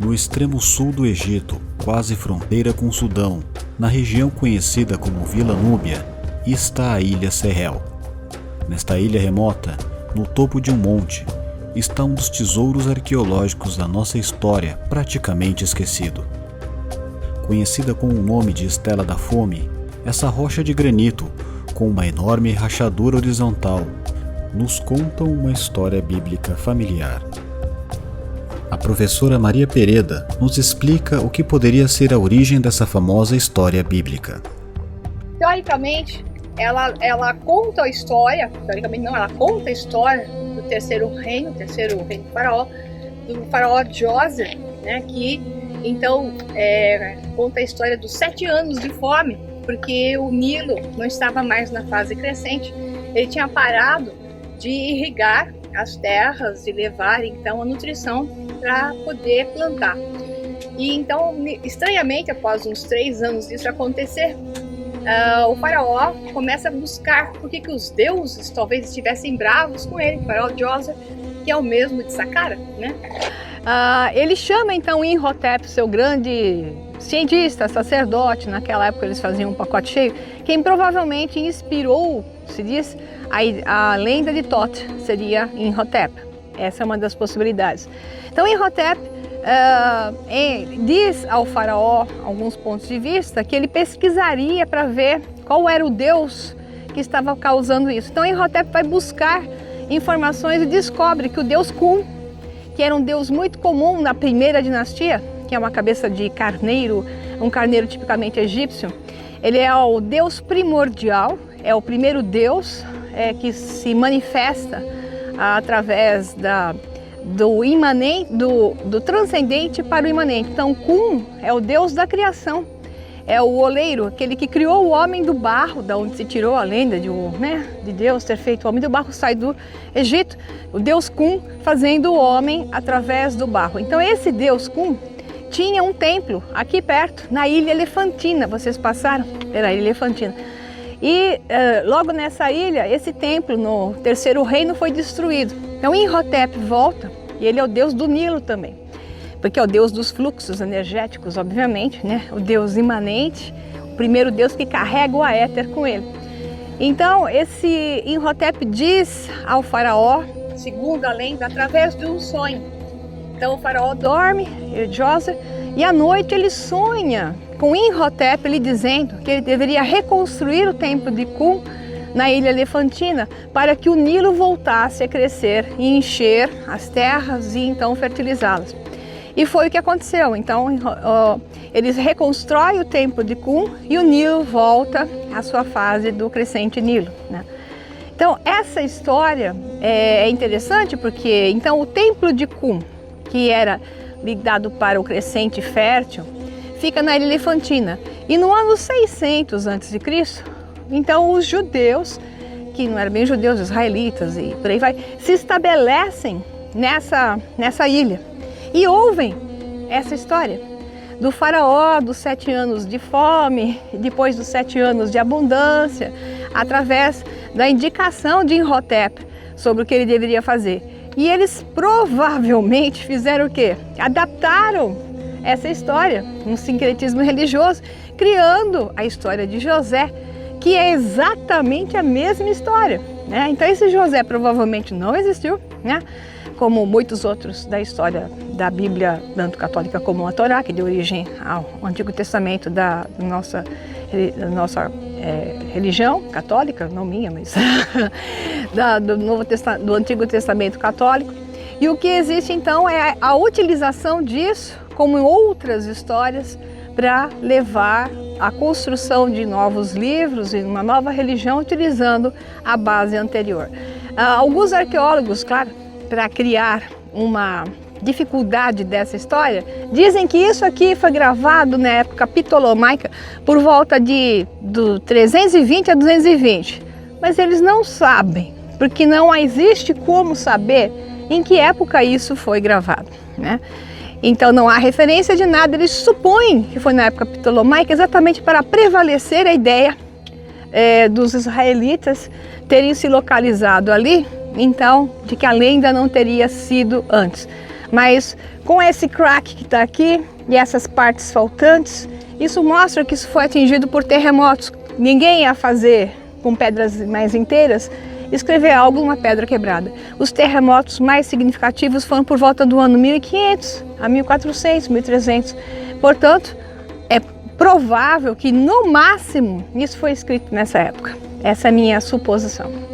No extremo sul do Egito, quase fronteira com o Sudão, na região conhecida como Vila Núbia, está a Ilha Serrel. Nesta ilha remota, no topo de um monte, está um dos tesouros arqueológicos da nossa história praticamente esquecido. Conhecida com o nome de Estela da Fome, essa rocha de granito, com uma enorme rachadura horizontal, nos conta uma história bíblica familiar. A professora Maria Pereda nos explica o que poderia ser a origem dessa famosa história bíblica. Teoricamente, ela conta a história, ela conta a história do terceiro reino do faraó Djoser, né, que então conta a história dos 7 anos de fome, porque o Nilo não estava mais na fase crescente, ele tinha parado de irrigar as terras e levar então a nutrição para poder plantar. E então, estranhamente, após uns 3 anos disso acontecer, o faraó começa a buscar por que os deuses talvez estivessem bravos com ele, o faraó Djoser, que é o mesmo de Saqqara, né? Ele chama então Imhotep, seu grande cientista, sacerdote, naquela época eles faziam um pacote cheio, quem provavelmente inspirou, se diz, a lenda de Thoth, seria Imhotep. Essa é uma das possibilidades. Então Imhotep diz ao faraó, alguns pontos de vista, que ele pesquisaria para ver qual era o deus que estava causando isso. Então Imhotep vai buscar informações e descobre que o deus Kun, que era um deus muito comum na primeira dinastia, que é uma cabeça de carneiro, um carneiro tipicamente egípcio, ele é o deus primordial, é o primeiro deus que se manifesta através do imanente, do transcendente para o imanente. Então Kun é o deus da criação, é o oleiro, aquele que criou o homem do barro, da onde se tirou a lenda de Deus ter feito o homem do barro, sai do Egito, o deus Kun fazendo o homem através do barro. Então esse deus Kun tinha um templo aqui perto, na Ilha Elefantina. Vocês passaram pela Ilha Elefantina. E logo nessa ilha, esse templo no terceiro reino foi destruído. Então Imhotep volta, e ele é o deus do Nilo também, porque é o deus dos fluxos energéticos, obviamente, né? O deus imanente, o primeiro deus que carrega o éter com ele. Então esse Imhotep diz ao faraó, segundo a lenda, através de um sonho. Então o faraó dorme, Djoser, e à noite ele sonha com Imhotep lhe dizendo que ele deveria reconstruir o templo de Kun na Ilha Elefantina para que o Nilo voltasse a crescer e encher as terras e então fertilizá-las. E foi o que aconteceu. Então eles reconstroem o templo de Kun e o Nilo volta à sua fase do crescente Nilo, né? Então essa história é interessante porque então o templo de Kun, que era ligado para o crescente fértil, fica na Ilha Elefantina. E no ano 600 a.C., então os judeus, que não eram bem judeus, israelitas e por aí vai, se estabelecem nessa ilha e ouvem essa história do faraó, dos 7 anos de fome, depois dos 7 anos de abundância, através da indicação de Imhotep sobre o que ele deveria fazer. E eles provavelmente fizeram o quê? Adaptaram essa história, um sincretismo religioso, criando a história de José, que é exatamente a mesma história, né? Então esse José provavelmente não existiu, né? Como muitos outros da história da Bíblia, tanto católica como a Torá, que deu origem ao Antigo Testamento da nossa religião católica, não minha, mas do Antigo Testamento católico. E o que existe então é a utilização disso, como em outras histórias, para levar a construção de novos livros e uma nova religião utilizando a base anterior. Alguns arqueólogos, claro, para criar uma dificuldade dessa história, dizem que isso aqui foi gravado na época ptolomaica por volta do 320 a 220, mas eles não sabem, porque não existe como saber em que época isso foi gravado, né? Então não há referência de nada, eles supõem que foi na época ptolomaica exatamente para prevalecer a ideia dos israelitas terem se localizado ali, então de que a lenda não teria sido antes. Mas com esse crack que está aqui e essas partes faltantes, isso mostra que isso foi atingido por terremotos. Ninguém ia fazer com pedras mais inteiras, escrever algo numa pedra quebrada. Os terremotos mais significativos foram por volta do ano 1500 a 1400, 1300. Portanto, é provável que no máximo isso foi escrito nessa época. Essa é a minha suposição.